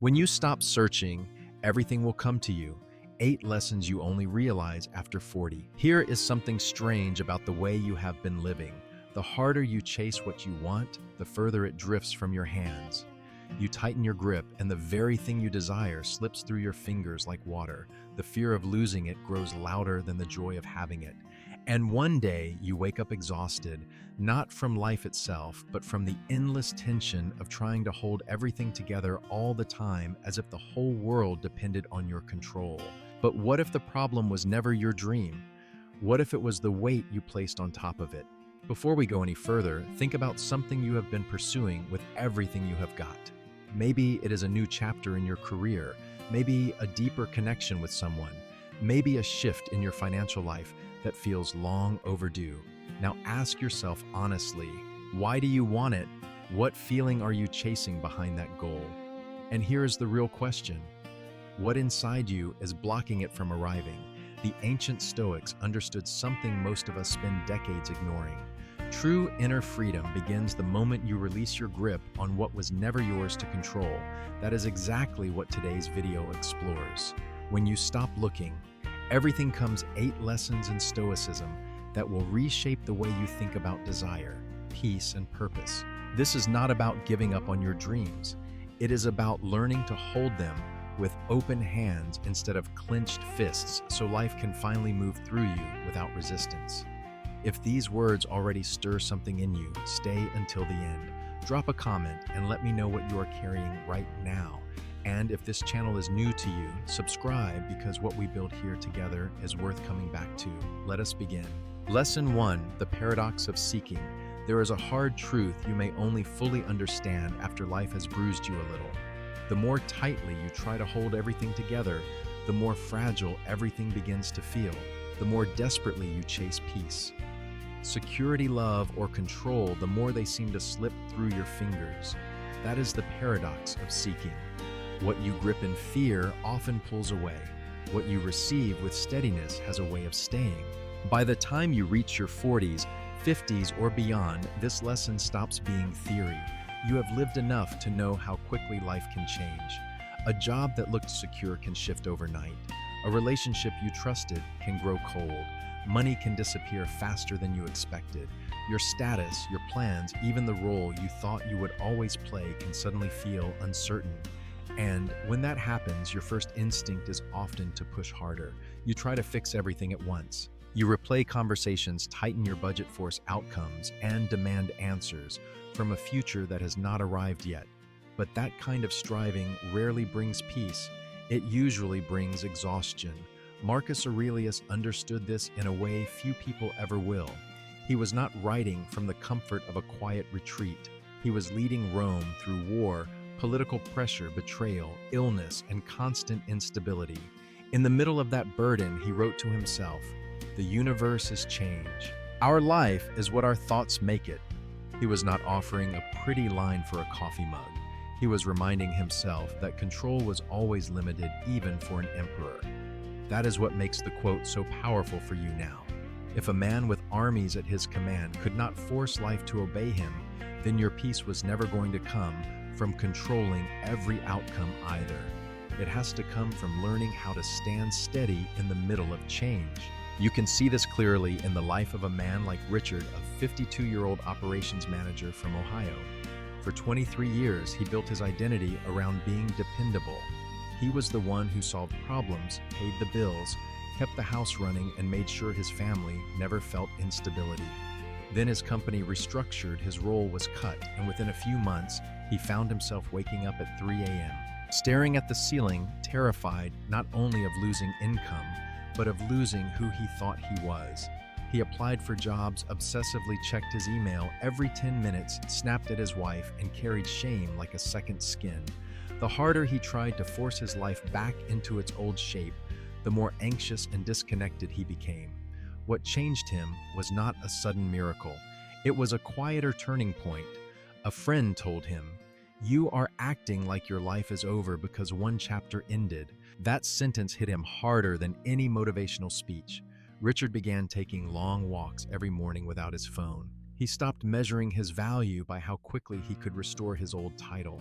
When you stop searching, everything will come to you. 8 lessons you only realize after 40. Here is something strange about the way you have been living. The harder you chase what you want, the further it drifts from your hands. You tighten your grip, and the very thing you desire slips through your fingers like water. The fear of losing it grows louder than the joy of having it. And one day, you wake up exhausted, not from life itself, but from the endless tension of trying to hold everything together all the time as if the whole world depended on your control. But what if the problem was never your dream? What if it was the weight you placed on top of it? Before we go any further, think about something you have been pursuing with everything you have got. Maybe it is a new chapter in your career, maybe a deeper connection with someone, maybe a shift in your financial life that feels long overdue. Now ask yourself honestly, why do you want it? What feeling are you chasing behind that goal? And here is the real question. What inside you is blocking it from arriving? The ancient Stoics understood something most of us spend decades ignoring. True inner freedom begins the moment you release your grip on what was never yours to control. That is exactly what today's video explores. When you stop looking, everything comes 8 lessons in Stoicism that will reshape the way you think about desire, peace, and purpose. This is not about giving up on your dreams. It is about learning to hold them with open hands instead of clenched fists so life can finally move through you without resistance. If these words already stir something in you, stay until the end. Drop a comment and let me know what you are carrying right now. And if this channel is new to you, subscribe because what we build here together is worth coming back to. Let us begin. Lesson 1, the paradox of seeking. There is a hard truth you may only fully understand after life has bruised you a little. The more tightly you try to hold everything together, the more fragile everything begins to feel, the more desperately you chase peace. Security, love, or control, the more they seem to slip through your fingers. That is the paradox of seeking. What you grip in fear often pulls away. What you receive with steadiness has a way of staying. By the time you reach your 40s, 50s, or beyond, this lesson stops being theory. You have lived enough to know how quickly life can change. A job that looked secure can shift overnight. A relationship you trusted can grow cold. Money can disappear faster than you expected. Your status, your plans, even the role you thought you would always play can suddenly feel uncertain. And when that happens, your first instinct is often to push harder. You try to fix everything at once. You replay conversations, tighten your budget, force outcomes, and demand answers from a future that has not arrived yet. But that kind of striving rarely brings peace. It usually brings exhaustion. Marcus Aurelius understood this in a way few people ever will. He was not writing from the comfort of a quiet retreat. He was leading Rome through war, political pressure, betrayal, illness, and constant instability. In the middle of that burden, he wrote to himself, "The universe is change. Our life is what our thoughts make it." He was not offering a pretty line for a coffee mug. He was reminding himself that control was always limited, even for an emperor. That is what makes the quote so powerful for you now. If a man with armies at his command could not force life to obey him, then your peace was never going to come from controlling every outcome either. It has to come from learning how to stand steady in the middle of change. You can see this clearly in the life of a man like Richard, a 52-year-old operations manager from Ohio. For 23 years, he built his identity around being dependable. He was the one who solved problems, paid the bills, kept the house running, and made sure his family never felt instability. Then his company restructured, his role was cut, and within a few months, he found himself waking up at 3 a.m., staring at the ceiling, terrified not only of losing income, but of losing who he thought he was. He applied for jobs, obsessively checked his email every 10 minutes, snapped at his wife, and carried shame like a second skin. The harder he tried to force his life back into its old shape, the more anxious and disconnected he became. What changed him was not a sudden miracle. It was a quieter turning point. A friend told him, "You are acting like your life is over because one chapter ended." That sentence hit him harder than any motivational speech. Richard began taking long walks every morning without his phone. He stopped measuring his value by how quickly he could restore his old title.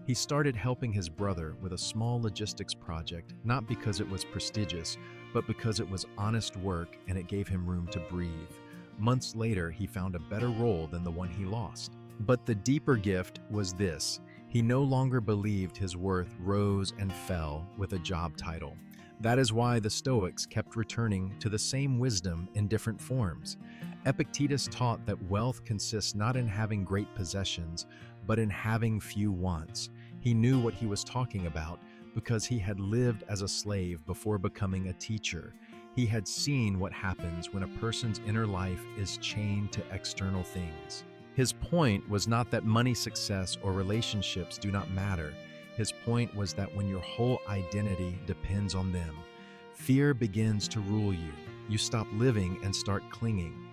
He started helping his brother with a small logistics project, not because it was prestigious, but because it was honest work and it gave him room to breathe. Months later, he found a better role than the one he lost. But the deeper gift was this: he no longer believed his worth rose and fell with a job title. That is why the Stoics kept returning to the same wisdom in different forms. Epictetus taught that wealth consists not in having great possessions, but in having few wants. He knew what he was talking about because he had lived as a slave before becoming a teacher. He had seen what happens when a person's inner life is chained to external things. His point was not that money, success, or relationships do not matter. His point was that when your whole identity depends on them, fear begins to rule you. You stop living and start clinging.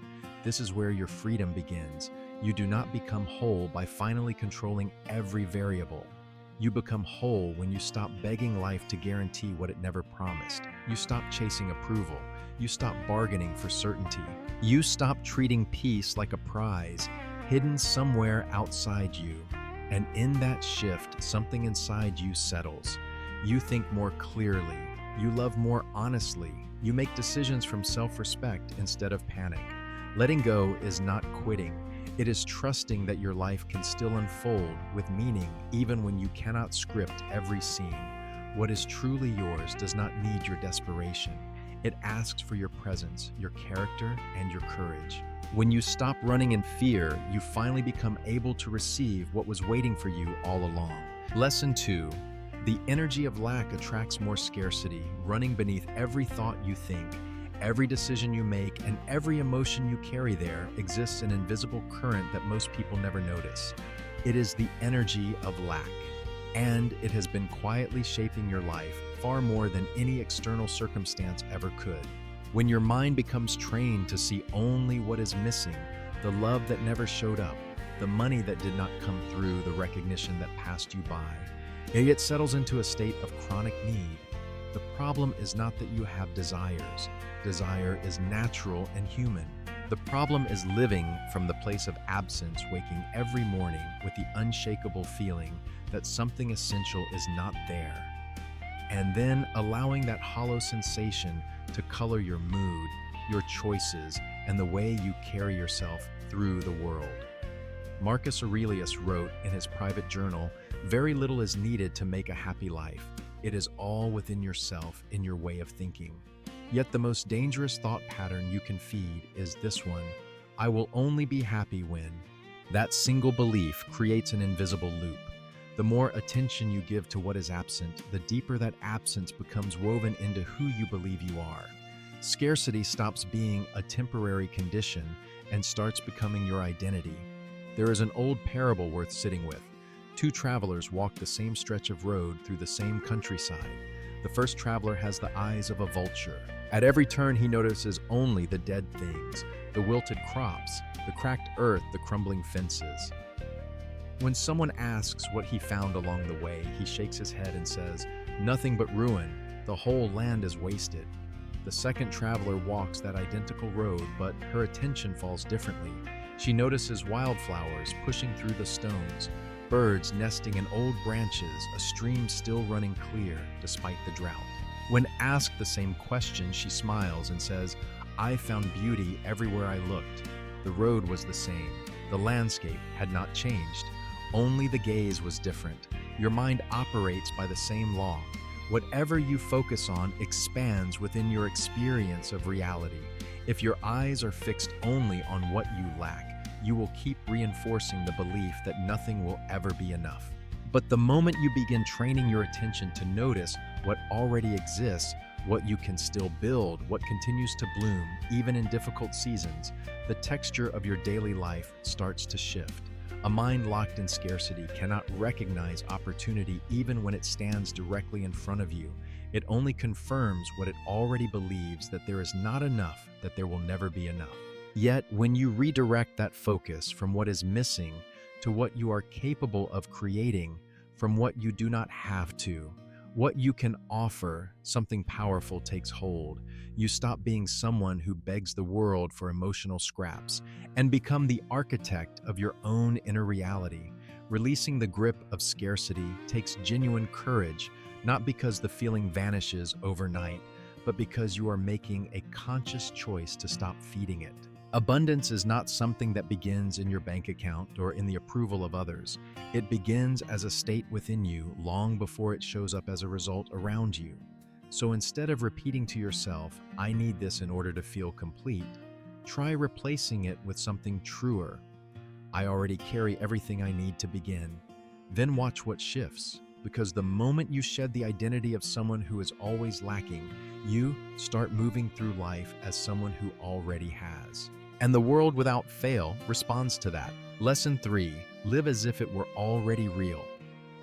This is where your freedom begins. You do not become whole by finally controlling every variable. You become whole when you stop begging life to guarantee what it never promised. You stop chasing approval. You stop bargaining for certainty. You stop treating peace like a prize hidden somewhere outside you. And in that shift, something inside you settles. You think more clearly. You love more honestly. You make decisions from self-respect instead of panic. Letting go is not quitting. It is trusting that your life can still unfold with meaning even when you cannot script every scene. What is truly yours does not need your desperation. It asks for your presence, your character, and your courage. When you stop running in fear, you finally become able to receive what was waiting for you all along. Lesson 2. The energy of lack attracts more scarcity, running beneath every thought you think. Every decision you make and every emotion you carry there exists an invisible current that most people never notice. It is the energy of lack, and it has been quietly shaping your life far more than any external circumstance ever could. When your mind becomes trained to see only what is missing, the love that never showed up, the money that did not come through, the recognition that passed you by, it settles into a state of chronic need. The problem is not that you have desires. Desire is natural and human. The problem is living from the place of absence, waking every morning with the unshakable feeling that something essential is not there, and then allowing that hollow sensation to color your mood, your choices, and the way you carry yourself through the world. Marcus Aurelius wrote in his private journal, "Very little is needed to make a happy life. It is all within yourself, in your way of thinking." Yet the most dangerous thought pattern you can feed is this one: I will only be happy when. That single belief creates an invisible loop. The more attention you give to what is absent, the deeper that absence becomes woven into who you believe you are. Scarcity stops being a temporary condition and starts becoming your identity. There is an old parable worth sitting with. Two travelers walk the same stretch of road through the same countryside. The first traveler has the eyes of a vulture. At every turn, he notices only the dead things, the wilted crops, the cracked earth, the crumbling fences. When someone asks what he found along the way, he shakes his head and says, "Nothing but ruin. The whole land is wasted." The second traveler walks that identical road, but her attention falls differently. She notices wildflowers pushing through the stones, birds nesting in old branches, a stream still running clear despite the drought. When asked the same question, she smiles and says, "I found beauty everywhere I looked." The road was the same. The landscape had not changed. Only the gaze was different. Your mind operates by the same law. Whatever you focus on expands within your experience of reality. If your eyes are fixed only on what you lack, you will keep reinforcing the belief that nothing will ever be enough. But the moment you begin training your attention to notice what already exists, what you can still build, what continues to bloom, even in difficult seasons, the texture of your daily life starts to shift. A mind locked in scarcity cannot recognize opportunity even when it stands directly in front of you. It only confirms what it already believes, that there is not enough, that there will never be enough. Yet, when you redirect that focus from what is missing to what you are capable of creating, from what you do not have to, what you can offer, something powerful takes hold. You stop being someone who begs the world for emotional scraps and become the architect of your own inner reality. Releasing the grip of scarcity takes genuine courage, not because the feeling vanishes overnight, but because you are making a conscious choice to stop feeding it. Abundance is not something that begins in your bank account or in the approval of others. It begins as a state within you long before it shows up as a result around you. So instead of repeating to yourself, "I need this in order to feel complete," try replacing it with something truer. "I already carry everything I need to begin." Then watch what shifts, because the moment you shed the identity of someone who is always lacking, you start moving through life as someone who already has. And the world, without fail, responds to that. Lesson 3: live as if it were already real.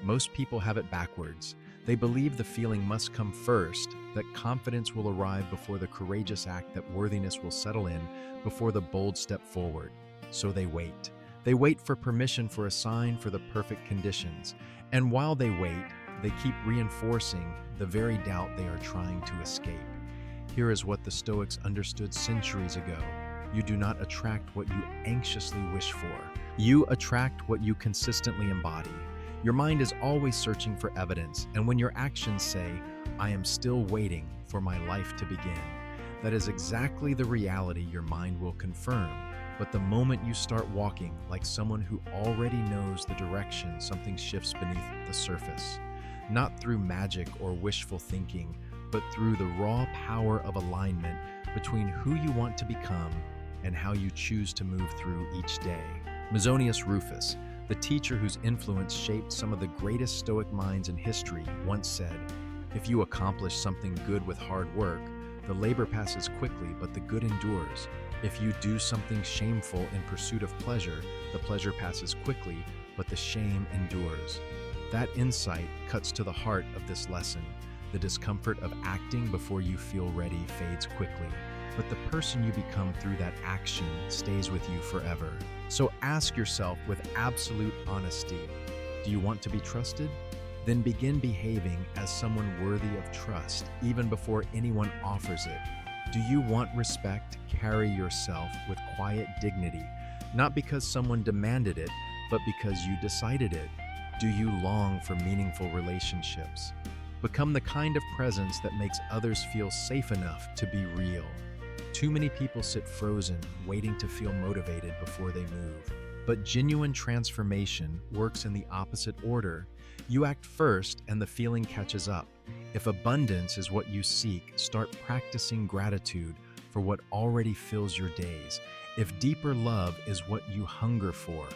Most people have it backwards. They believe the feeling must come first, that confidence will arrive before the courageous act, that worthiness will settle in before the bold step forward. So they wait. They wait for permission, for a sign, for the perfect conditions. And while they wait, they keep reinforcing the very doubt they are trying to escape. Here is what the Stoics understood centuries ago: you do not attract what you anxiously wish for. You attract what you consistently embody. Your mind is always searching for evidence, and when your actions say, "I am still waiting for my life to begin," that is exactly the reality your mind will confirm. But the moment you start walking like someone who already knows the direction, something shifts beneath the surface. Not through magic or wishful thinking, but through the raw power of alignment between who you want to become and how you choose to move through each day. Musonius Rufus, the teacher whose influence shaped some of the greatest Stoic minds in history, once said, "If you accomplish something good with hard work, the labor passes quickly, but the good endures. If you do something shameful in pursuit of pleasure, the pleasure passes quickly, but the shame endures." That insight cuts to the heart of this lesson. The discomfort of acting before you feel ready fades quickly, but the person you become through that action stays with you forever. So ask yourself with absolute honesty, do you want to be trusted? Then begin behaving as someone worthy of trust, even before anyone offers it. Do you want respect? Carry yourself with quiet dignity, not because someone demanded it, but because you decided it. Do you long for meaningful relationships? Become the kind of presence that makes others feel safe enough to be real. Too many people sit frozen, waiting to feel motivated before they move. But genuine transformation works in the opposite order. You act first and the feeling catches up. If abundance is what you seek, start practicing gratitude for what already fills your days. If deeper love is what you hunger for,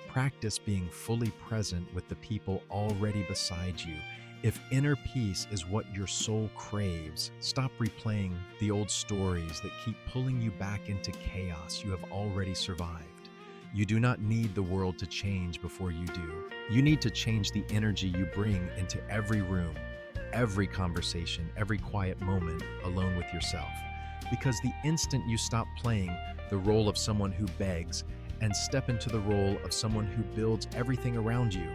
practice being fully present with the people already beside you. If inner peace is what your soul craves, stop replaying the old stories that keep pulling you back into chaos you have already survived. You do not need the world to change before you do. You need to change the energy you bring into every room, every conversation, every quiet moment alone with yourself. Because the instant you stop playing the role of someone who begs and step into the role of someone who builds everything around you,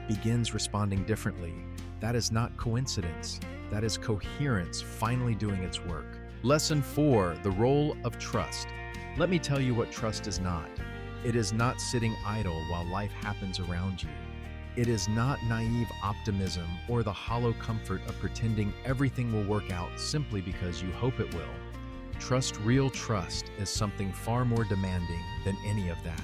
begins responding differently, that is not coincidence. That is coherence finally doing its work. Lesson 4, the role of trust. Let me tell you what trust is not. It is not sitting idle while life happens around you. It is not naive optimism or the hollow comfort of pretending everything will work out simply because you hope it will. Real trust is something far more demanding than any of that.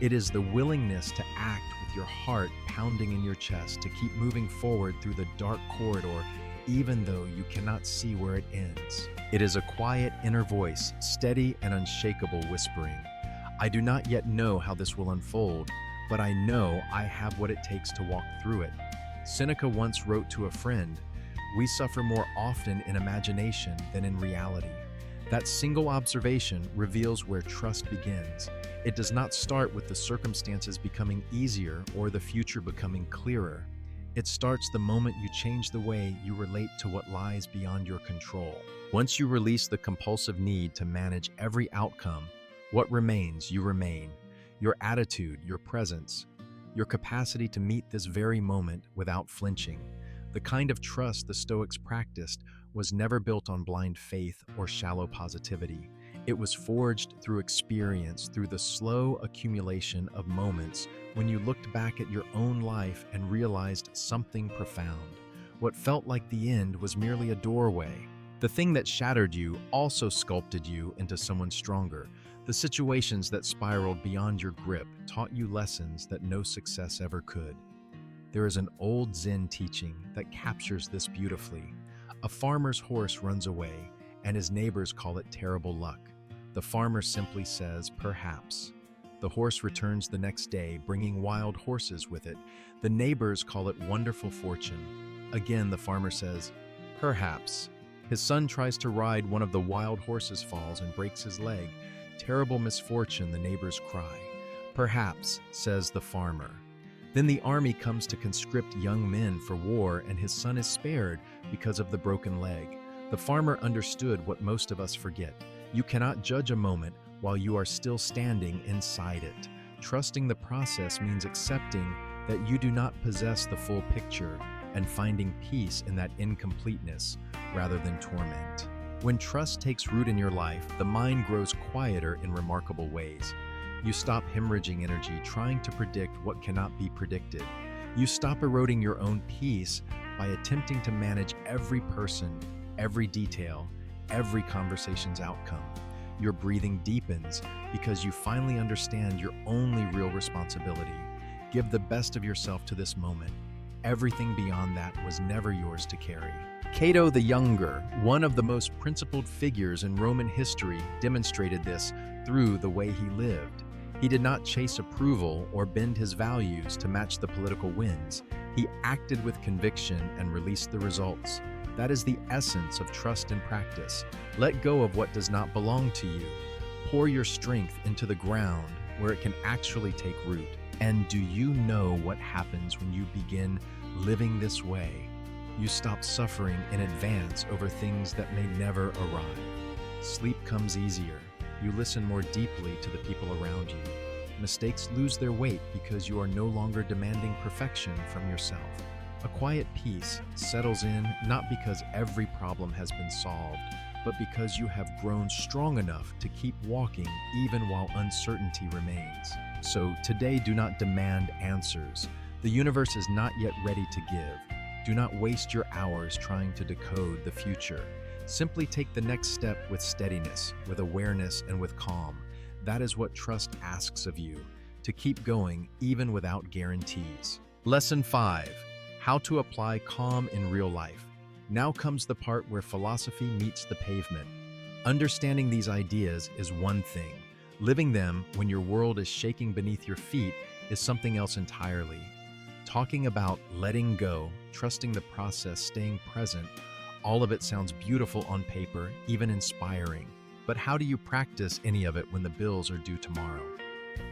It is the willingness to act with your heart pounding in your chest, to keep moving forward through the dark corridor, even though you cannot see where it ends. It is a quiet inner voice, steady and unshakable, whispering, "I do not yet know how this will unfold, but I know I have what it takes to walk through it." Seneca once wrote to a friend, "We suffer more often in imagination than in reality." That single observation reveals where trust begins. It does not start with the circumstances becoming easier or the future becoming clearer. It starts the moment you change the way you relate to what lies beyond your control. Once you release the compulsive need to manage every outcome, what remains? You remain. Your attitude, your presence, your capacity to meet this very moment without flinching. The kind of trust the Stoics practiced was never built on blind faith or shallow positivity. It was forged through experience, through the slow accumulation of moments when you looked back at your own life and realized something profound. What felt like the end was merely a doorway. The thing that shattered you also sculpted you into someone stronger. The situations that spiraled beyond your grip taught you lessons that no success ever could. There is an old Zen teaching that captures this beautifully. A farmer's horse runs away, and his neighbors call it terrible luck. The farmer simply says, "Perhaps." The horse returns the next day, bringing wild horses with it. The neighbors call it wonderful fortune. Again, the farmer says, "Perhaps." His son tries to ride one of the wild horses, falls and breaks his leg. "Terrible misfortune," the neighbors cry. "Perhaps," says the farmer. Then the army comes to conscript young men for war, and his son is spared because of the broken leg. The farmer understood what most of us forget. You cannot judge a moment while you are still standing inside it. Trusting the process means accepting that you do not possess the full picture and finding peace in that incompleteness rather than torment. When trust takes root in your life, the mind grows quieter in remarkable ways. You stop hemorrhaging energy trying to predict what cannot be predicted. You stop eroding your own peace by attempting to manage every person, every detail, every conversation's outcome. Your breathing deepens because you finally understand your only real responsibility. Give the best of yourself to this moment. Everything beyond that was never yours to carry. Cato the Younger, one of the most principled figures in Roman history, demonstrated this through the way he lived. He did not chase approval or bend his values to match the political winds. He acted with conviction and released the results. That is the essence of trust in practice. Let go of what does not belong to you. Pour your strength into the ground where it can actually take root. And do you know what happens when you begin living this way? You stop suffering in advance over things that may never arrive. Sleep comes easier. You listen more deeply to the people around you. Mistakes lose their weight because you are no longer demanding perfection from yourself. A quiet peace settles in not because every problem has been solved, but because you have grown strong enough to keep walking even while uncertainty remains. So today, do not demand answers. The universe is not yet ready to give. Do not waste your hours trying to decode the future. Simply take the next step with steadiness, with awareness, and with calm. That is what trust asks of you, to keep going even without guarantees. Lesson 5. How to apply calm in real life. Now comes the part where philosophy meets the pavement. Understanding these ideas is one thing. Living them when your world is shaking beneath your feet is something else entirely. Talking about letting go, trusting the process, staying present, all of it sounds beautiful on paper, even inspiring. But how do you practice any of it when the bills are due tomorrow?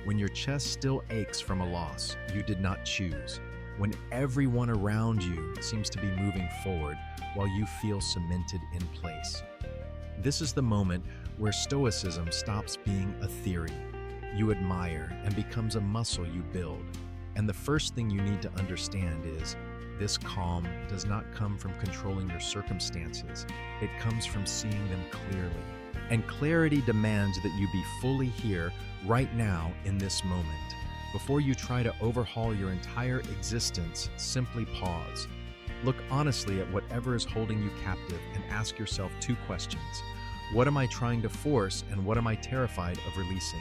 When your chest still aches from a loss you did not choose? When everyone around you seems to be moving forward while you feel cemented in place? This is the moment where Stoicism stops being a theory you admire and becomes a muscle you build. And the first thing you need to understand is this calm does not come from controlling your circumstances. It comes from seeing them clearly. And clarity demands that you be fully here, right now, in this moment. Before you try to overhaul your entire existence, simply pause. Look honestly at whatever is holding you captive and ask yourself 2 questions. What am I trying to force, and what am I terrified of releasing?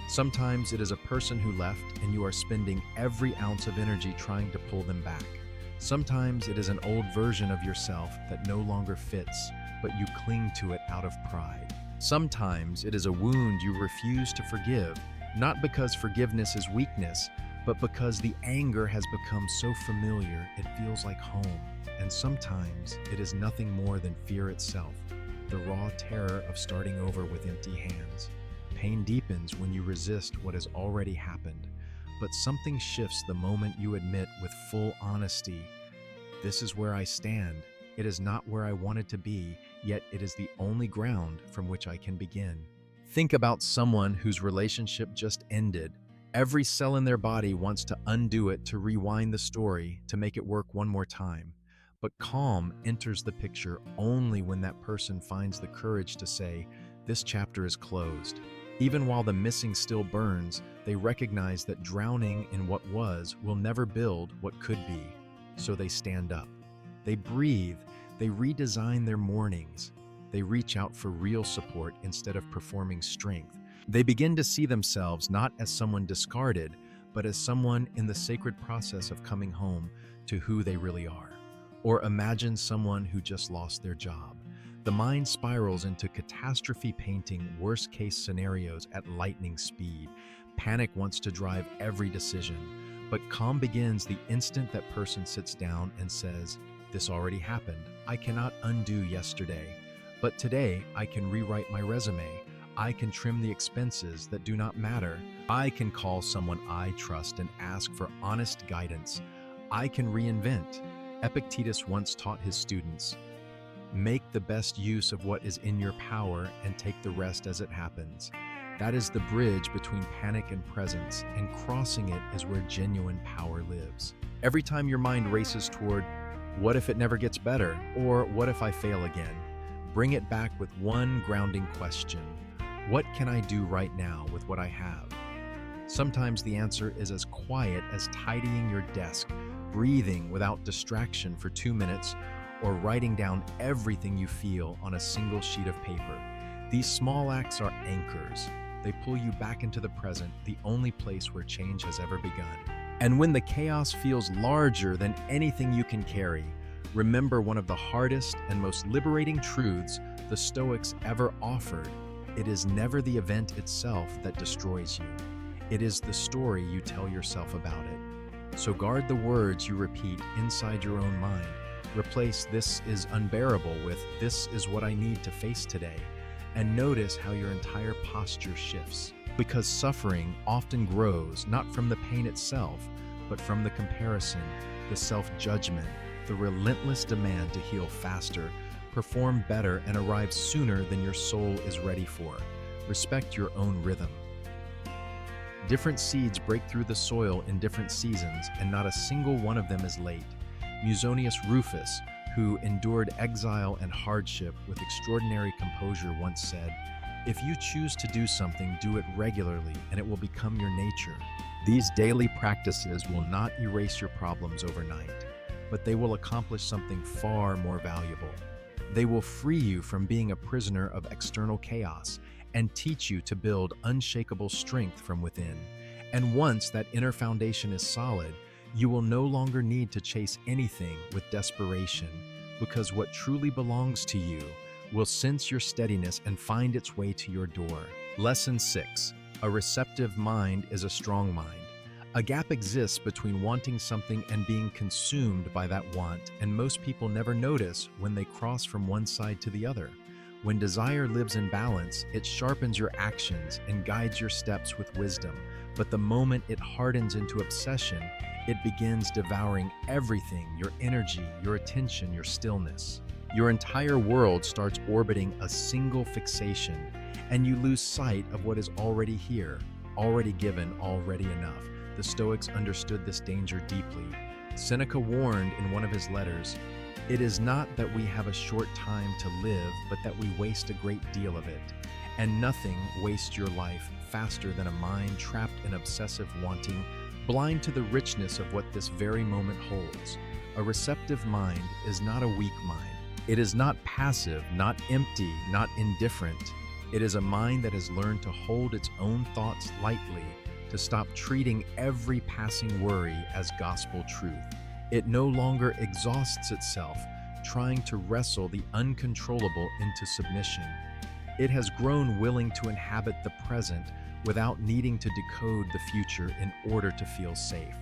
Sometimes it is a person who left and you are spending every ounce of energy trying to pull them back. Sometimes it is an old version of yourself that no longer fits, but you cling to it out of pride. Sometimes it is a wound you refuse to forgive, not because forgiveness is weakness, but because the anger has become so familiar it feels like home. And sometimes it is nothing more than fear itself, the raw terror of starting over with empty hands. Pain deepens when you resist what has already happened, but something shifts the moment you admit with full honesty, "This is where I stand. It is not where I wanted to be, yet it is the only ground from which I can begin." Think about someone whose relationship just ended. Every cell in their body wants to undo it, to rewind the story, to make it work one more time. But calm enters the picture only when that person finds the courage to say, this chapter is closed. Even while the missing still burns, they recognize that drowning in what was will never build what could be. So they stand up. They breathe. They redesign their mornings. They reach out for real support instead of performing strength. They begin to see themselves not as someone discarded, but as someone in the sacred process of coming home to who they really are. Or imagine someone who just lost their job. The mind spirals into catastrophe, painting worst-case scenarios at lightning speed. Panic wants to drive every decision, but calm begins the instant that person sits down and says, "This already happened. I cannot undo yesterday, but today I can rewrite my resume. I can trim the expenses that do not matter. I can call someone I trust and ask for honest guidance. I can reinvent." Epictetus once taught his students, "Make the best use of what is in your power and take the rest as it happens." That is the bridge between panic and presence, and crossing it is where genuine power lives. Every time your mind races toward, "What if it never gets better?" or "What if I fail again?" bring it back with one grounding question. What can I do right now with what I have? Sometimes the answer is as quiet as tidying your desk, breathing without distraction for 2 minutes, or writing down everything you feel on a single sheet of paper. These small acts are anchors. They pull you back into the present, the only place where change has ever begun. And when the chaos feels larger than anything you can carry, remember one of the hardest and most liberating truths the Stoics ever offered. It is never the event itself that destroys you. It is the story you tell yourself about it. So guard the words you repeat inside your own mind. Replace "this is unbearable" with "this is what I need to face today." And notice how your entire posture shifts. Because suffering often grows not from the pain itself, but from the comparison, the self-judgment, the relentless demand to heal faster, perform better, and arrive sooner than your soul is ready for. Respect your own rhythm. Different seeds break through the soil in different seasons, and not a single one of them is late. Musonius Rufus, who endured exile and hardship with extraordinary composure, once said, "If you choose to do something, do it regularly, and it will become your nature." These daily practices will not erase your problems overnight, but they will accomplish something far more valuable. They will free you from being a prisoner of external chaos and teach you to build unshakable strength from within. And once that inner foundation is solid, you will no longer need to chase anything with desperation, because what truly belongs to you will sense your steadiness and find its way to your door. Lesson 6. A receptive mind is a strong mind. A gap exists between wanting something and being consumed by that want, and most people never notice when they cross from one side to the other. When desire lives in balance, it sharpens your actions and guides your steps with wisdom. But the moment it hardens into obsession, it begins devouring everything: your energy, your attention, your stillness. Your entire world starts orbiting a single fixation, and you lose sight of what is already here, already given, already enough. The Stoics understood this danger deeply. Seneca warned in one of his letters, "It is not that we have a short time to live, but that we waste a great deal of it. And nothing wastes your life faster than a mind trapped in obsessive wanting, blind to the richness of what this very moment holds." A receptive mind is not a weak mind. It is not passive, not empty, not indifferent. It is a mind that has learned to hold its own thoughts lightly, to stop treating every passing worry as gospel truth. It no longer exhausts itself trying to wrestle the uncontrollable into submission. It has grown willing to inhabit the present without needing to decode the future in order to feel safe.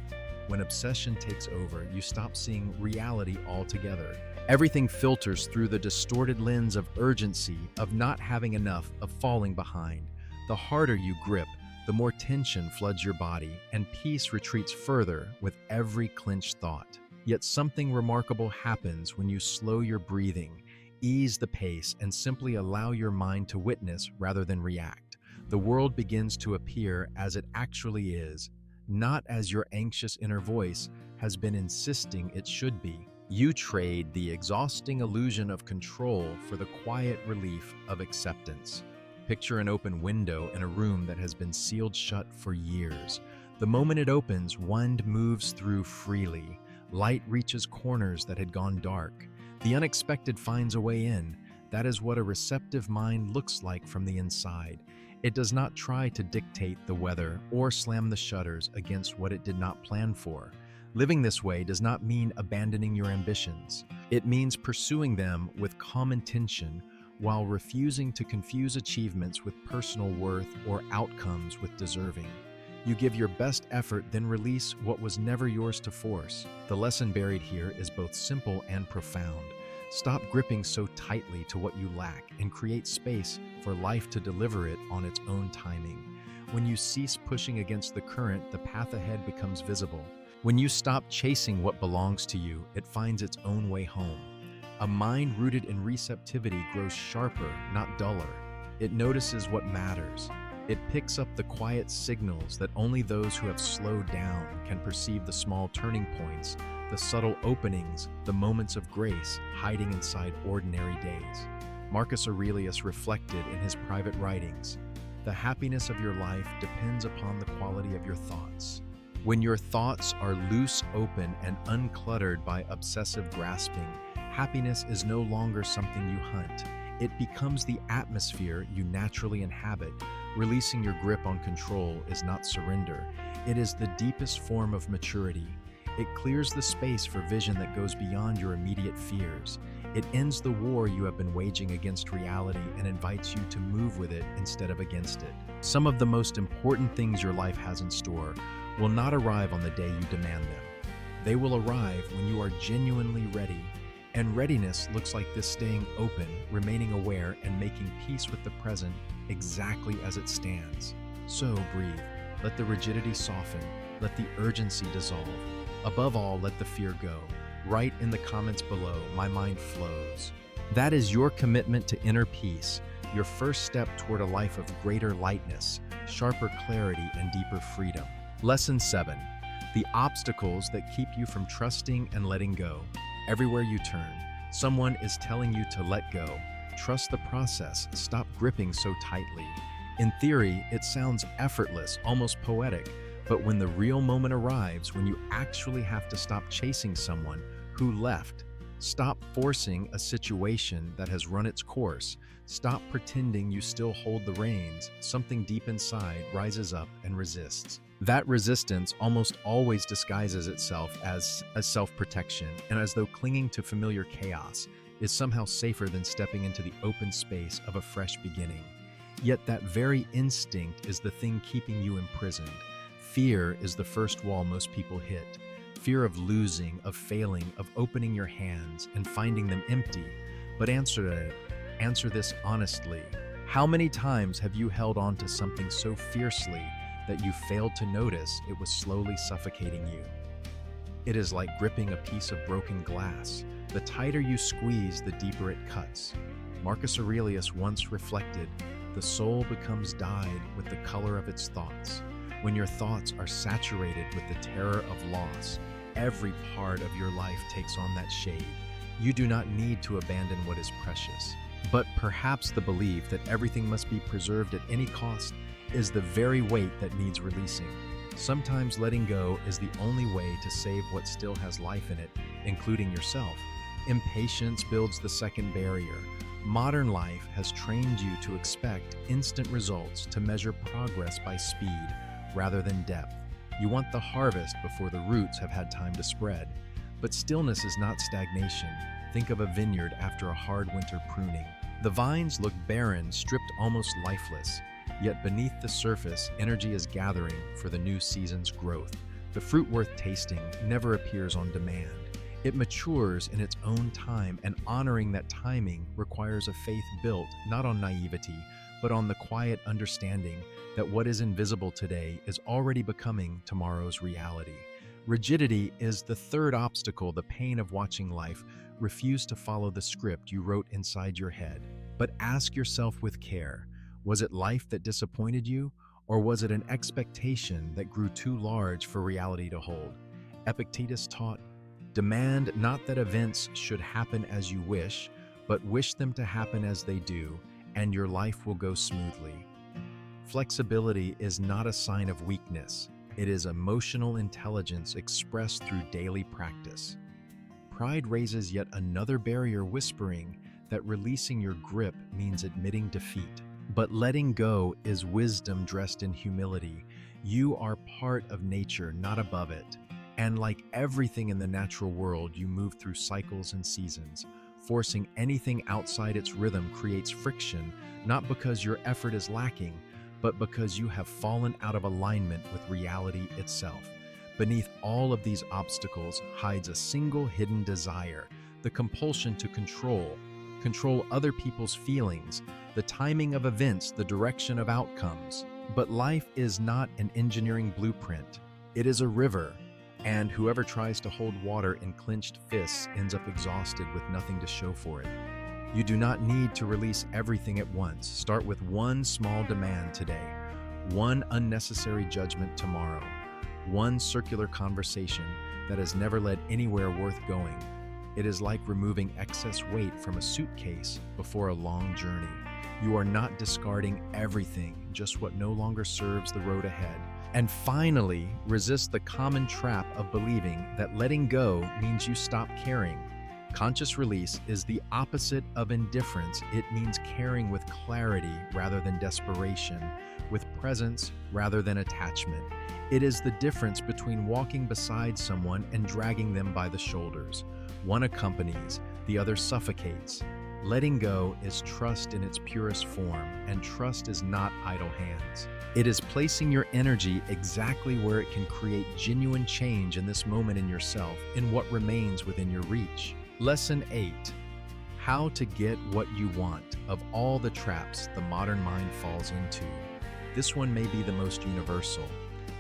When obsession takes over, you stop seeing reality altogether. Everything filters through the distorted lens of urgency, of not having enough, of falling behind. The harder you grip, the more tension floods your body, and peace retreats further with every clenched thought. Yet something remarkable happens when you slow your breathing, ease the pace, and simply allow your mind to witness rather than react. The world begins to appear as it actually is, not as your anxious inner voice has been insisting it should be. You trade the exhausting illusion of control for the quiet relief of acceptance. Picture an open window in a room that has been sealed shut for years. The moment it opens, wind moves through freely. Light reaches corners that had gone dark. The unexpected finds a way in. That is what a receptive mind looks like from the inside. It does not try to dictate the weather or slam the shutters against what it did not plan for. Living this way does not mean abandoning your ambitions. It means pursuing them with calm intention while refusing to confuse achievements with personal worth or outcomes with deserving. You give your best effort, then release what was never yours to force. The lesson buried here is both simple and profound. Stop gripping so tightly to what you lack and create space for life to deliver it on its own timing. When you cease pushing against the current, the path ahead becomes visible. When you stop chasing what belongs to you, it finds its own way home. A mind rooted in receptivity grows sharper, not duller. It notices what matters. It picks up the quiet signals that only those who have slowed down can perceive, the small turning points, the subtle openings, the moments of grace hiding inside ordinary days. Marcus Aurelius reflected in his private writings, "The happiness of your life depends upon the quality of your thoughts." When your thoughts are loose, open, and uncluttered by obsessive grasping, happiness is no longer something you hunt. It becomes the atmosphere you naturally inhabit. Releasing your grip on control is not surrender. It is the deepest form of maturity. It clears the space for vision that goes beyond your immediate fears. It ends the war you have been waging against reality and invites you to move with it instead of against it. Some of the most important things your life has in store will not arrive on the day you demand them. They will arrive when you are genuinely ready. And readiness looks like this: staying open, remaining aware, and making peace with the present exactly as it stands. So breathe. Let the rigidity soften. Let the urgency dissolve. Above all, let the fear go. Write in the comments below, "My mind flows." That is your commitment to inner peace, your first step toward a life of greater lightness, sharper clarity, and deeper freedom. Lesson 7. The obstacles that keep you from trusting and letting go. Everywhere you turn, someone is telling you to let go. Trust the process. Stop gripping so tightly. In theory, it sounds effortless, almost poetic, but when the real moment arrives, when you actually have to stop chasing someone who left, stop forcing a situation that has run its course, stop pretending you still hold the reins, something deep inside rises up and resists. That resistance almost always disguises itself as a self-protection, and as though clinging to familiar chaos is somehow safer than stepping into the open space of a fresh beginning. Yet that very instinct is the thing keeping you imprisoned. Fear is the first wall most people hit. Fear of losing, of failing, of opening your hands and finding them empty. But answer this honestly. How many times have you held on to something so fiercely that you failed to notice it was slowly suffocating you? It is like gripping a piece of broken glass. The tighter you squeeze, the deeper it cuts. Marcus Aurelius once reflected, "The soul becomes dyed with the color of its thoughts." When your thoughts are saturated with the terror of loss, every part of your life takes on that shade. You do not need to abandon what is precious. But perhaps the belief that everything must be preserved at any cost is the very weight that needs releasing. Sometimes letting go is the only way to save what still has life in it, including yourself. Impatience builds the second barrier. Modern life has trained you to expect instant results, to measure progress by speed rather than depth. You want the harvest before the roots have had time to spread. But stillness is not stagnation. Think of a vineyard after a hard winter pruning. The vines look barren, stripped almost lifeless. Yet beneath the surface, energy is gathering for the new season's growth. The fruit worth tasting never appears on demand. It matures in its own time, and honoring that timing requires a faith built not on naivety, but on the quiet understanding that what is invisible today is already becoming tomorrow's reality. Rigidity is the third obstacle, the pain of watching life refuse to follow the script you wrote inside your head. But ask yourself with care, was it life that disappointed you, or was it an expectation that grew too large for reality to hold? Epictetus taught, "Demand not that events should happen as you wish, but wish them to happen as they do, and your life will go smoothly. Flexibility is not a sign of weakness. It is emotional intelligence expressed through daily practice. Pride raises yet another barrier, whispering that releasing your grip means admitting defeat. But letting go is wisdom dressed in humility. You are part of nature, not above it. And like everything in the natural world, you move through cycles and seasons. Forcing anything outside its rhythm creates friction, not because your effort is lacking, but because you have fallen out of alignment with reality itself. Beneath all of these obstacles hides a single hidden desire, the compulsion to control other people's feelings, the timing of events, the direction of outcomes. But life is not an engineering blueprint. It is a river, and whoever tries to hold water in clenched fists ends up exhausted with nothing to show for it. You do not need to release everything at once. Start with one small demand today, one unnecessary judgment tomorrow, one circular conversation that has never led anywhere worth going. It is like removing excess weight from a suitcase before a long journey. You are not discarding everything, just what no longer serves the road ahead. And finally, resist the common trap of believing that letting go means you stop caring. Conscious release is the opposite of indifference. It means caring with clarity rather than desperation, with presence rather than attachment. It is the difference between walking beside someone and dragging them by the shoulders. One accompanies, the other suffocates. Letting go is trust in its purest form, and trust is not idle hands. It is placing your energy exactly where it can create genuine change in this moment in yourself, in what remains within your reach. Lesson 8. How to get what you want. Of all the traps the modern mind falls into, this one may be the most universal.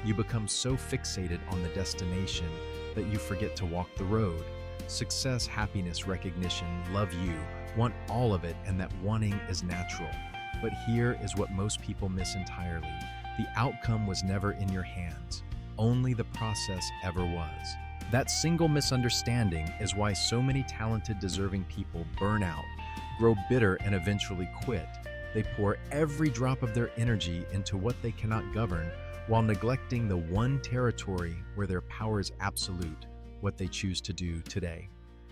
You become so fixated on the destination that you forget to walk the road. Success, happiness, recognition, love you, want all of it, and that wanting is natural. But here is what most people miss entirely. The outcome was never in your hands. Only the process ever was. That single misunderstanding is why so many talented, deserving people burn out, grow bitter, and eventually quit. They pour every drop of their energy into what they cannot govern, while neglecting the one territory where their power is absolute, what they choose to do today.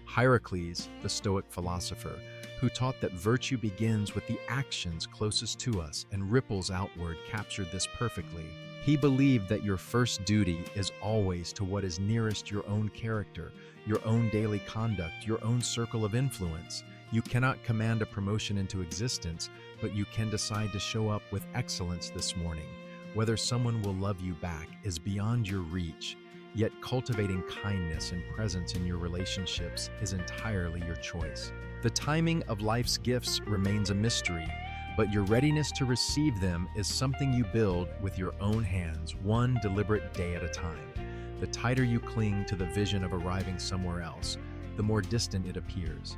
Heracles, the Stoic philosopher, who taught that virtue begins with the actions closest to us and ripples outward, captured this perfectly. He believed that your first duty is always to what is nearest your own character, your own daily conduct, your own circle of influence. You cannot command a promotion into existence, but you can decide to show up with excellence this morning. Whether someone will love you back is beyond your reach, yet cultivating kindness and presence in your relationships is entirely your choice. The timing of life's gifts remains a mystery, but your readiness to receive them is something you build with your own hands, one deliberate day at a time. The tighter you cling to the vision of arriving somewhere else, the more distant it appears.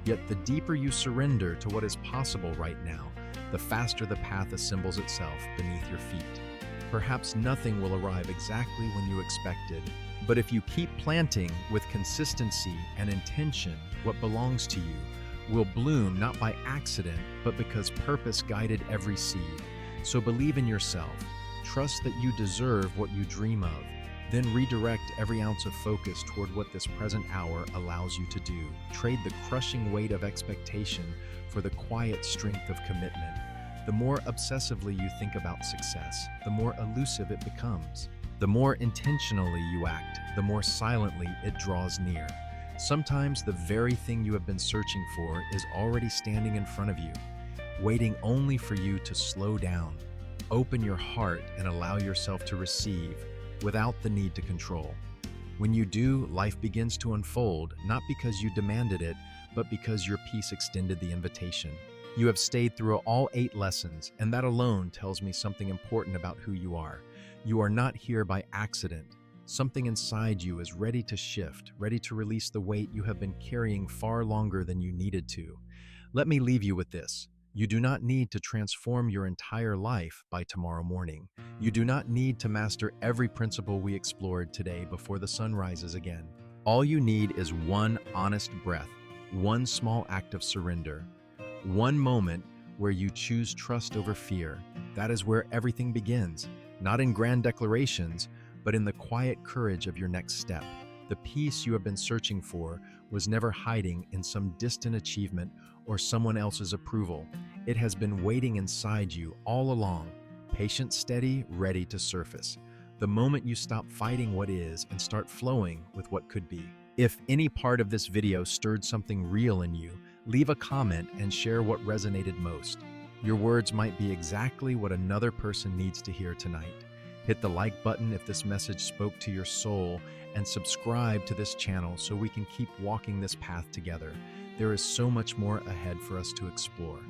Yet the deeper you surrender to what is possible right now, the faster the path assembles itself beneath your feet. Perhaps nothing will arrive exactly when you expected, but if you keep planting with consistency and intention, what belongs to you will bloom not by accident, but because purpose guided every seed. So believe in yourself, trust that you deserve what you dream of, then redirect every ounce of focus toward what this present hour allows you to do. Trade the crushing weight of expectation for the quiet strength of commitment. The more obsessively you think about success, the more elusive it becomes. The more intentionally you act, the more silently it draws near. Sometimes the very thing you have been searching for is already standing in front of you, waiting only for you to slow down, open your heart, and allow yourself to receive without the need to control. When you do, life begins to unfold, not because you demanded it, but because your peace extended the invitation. You have stayed through all 8 lessons, and that alone tells me something important about who you are. You are not here by accident. Something inside you is ready to shift, ready to release the weight you have been carrying far longer than you needed to. Let me leave you with this. You do not need to transform your entire life by tomorrow morning. You do not need to master every principle we explored today before the sun rises again. All you need is one honest breath, one small act of surrender, one moment where you choose trust over fear. That is where everything begins, not in grand declarations, but in the quiet courage of your next step. The peace you have been searching for was never hiding in some distant achievement or someone else's approval. It has been waiting inside you all along, patient, steady, ready to surface. The moment you stop fighting what is and start flowing with what could be. If any part of this video stirred something real in you, leave a comment and share what resonated most. Your words might be exactly what another person needs to hear tonight. Hit the like button if this message spoke to your soul, and subscribe to this channel so we can keep walking this path together. There is so much more ahead for us to explore.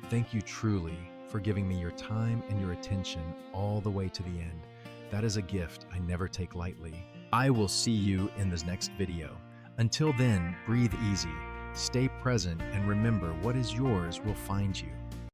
Thank you truly for giving me your time and your attention all the way to the end. That is a gift I never take lightly. I will see you in this next video. Until then, breathe easy, stay present, and remember what is yours will find you.